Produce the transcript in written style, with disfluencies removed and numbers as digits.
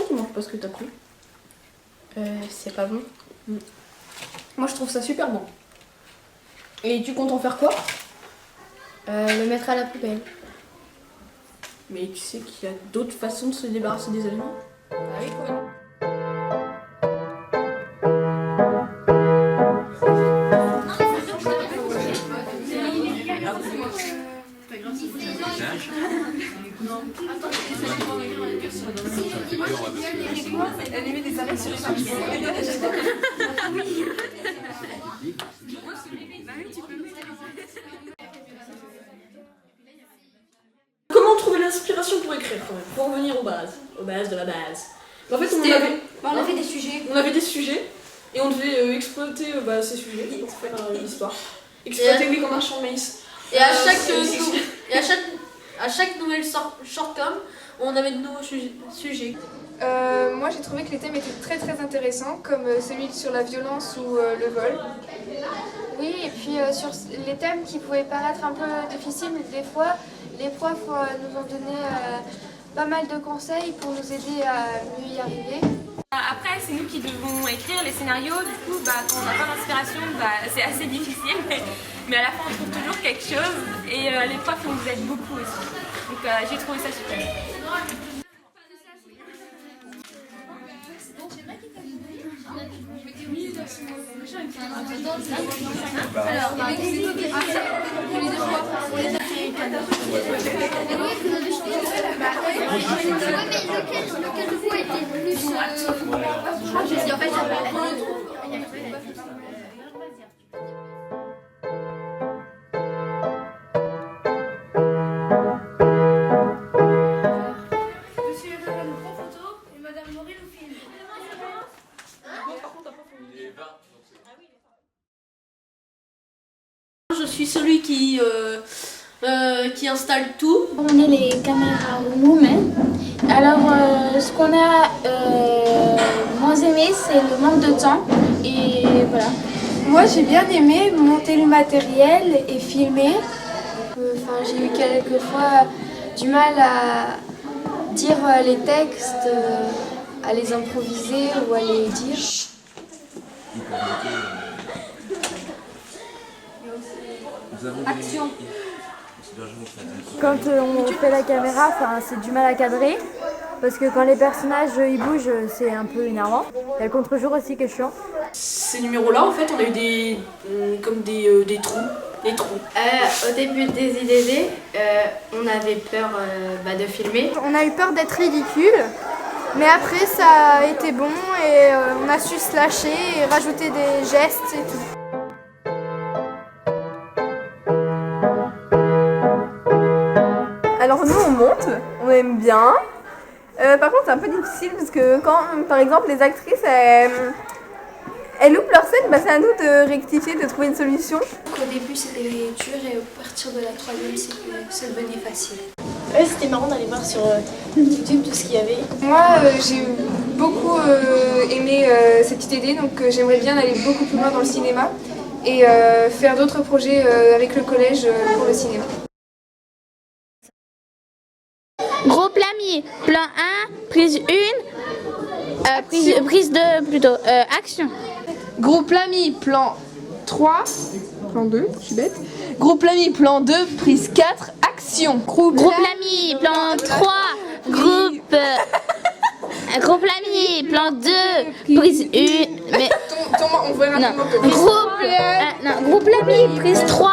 tu manges pas ce que t'as pris? C'est pas bon. Moi je trouve ça super bon. Et tu comptes en faire quoi? Le mettre à la poubelle. Mais tu sais qu'il y a d'autres façons de se débarrasser des aliments? Ah oui, quoi. Elle émet des arrêts sur les papiers. Comment trouver l'inspiration pour écrire quand même? Pour revenir aux bases de la base. En fait, On avait des sujets. on avait des sujets et on devait exploiter ces sujets pour faire l'histoire. Exploiter oui comme un champ de maïs. Et à chaque nouvelle shortcom, on avait de nouveaux sujets. Moi j'ai trouvé que les thèmes étaient très très intéressants, comme celui sur la violence ou le vol. Oui, et puis sur les thèmes qui pouvaient paraître un peu difficiles, des fois, les profs nous ont donné pas mal de conseils pour nous aider à mieux y arriver. Après, c'est nous qui devons écrire les scénarios, du coup, quand on n'a pas d'inspiration, c'est assez difficile, mais à la fin on trouve toujours quelque chose, et les profs nous aident beaucoup aussi. Donc j'ai trouvé ça super. Lequel de vous a été plus... Je suis celui qui installe tout. On est les caméras women. Alors, ce qu'on a moins aimé, c'est le manque de temps. Et voilà. Moi j'ai bien aimé monter le matériel et filmer. J'ai eu quelquefois du mal à dire les textes, à les improviser ou à les dire. Action. Quand on fait la caméra, c'est du mal à cadrer. Parce que quand les personnages ils bougent, c'est un peu énervant. Il y a le contre-jour aussi qui est chiant. Ces numéros-là, en fait, on a eu des trous. Des trous. Au début des IDD, on avait peur de filmer. On a eu peur d'être ridicule, mais après ça a été bon et on a su se lâcher et rajouter des gestes et tout. Alors nous on monte, on aime bien. Par contre c'est un peu difficile parce que quand par exemple les actrices elles loupent leur scène, c'est à nous de rectifier, de trouver une solution. Au début c'était dur et à partir de la troisième ça devenait facile. Ouais, c'était marrant d'aller voir sur YouTube tout ce qu'il y avait. Moi j'ai beaucoup aimé cette idée, donc j'aimerais bien aller beaucoup plus loin dans le cinéma et faire d'autres projets avec le collège pour le cinéma. Gros plan mi, plan 1, prise 1, prise 2 plutôt, action. Groupe Lamy, plan 3, plan 2, je suis bête. Groupe Lamy, plan 2, prise 4, action. Groupe Lamy, plan 3, groupe Lamy, plan 2, prise 1, mais... On voit rapidement que... Groupe Lamy, prise 3.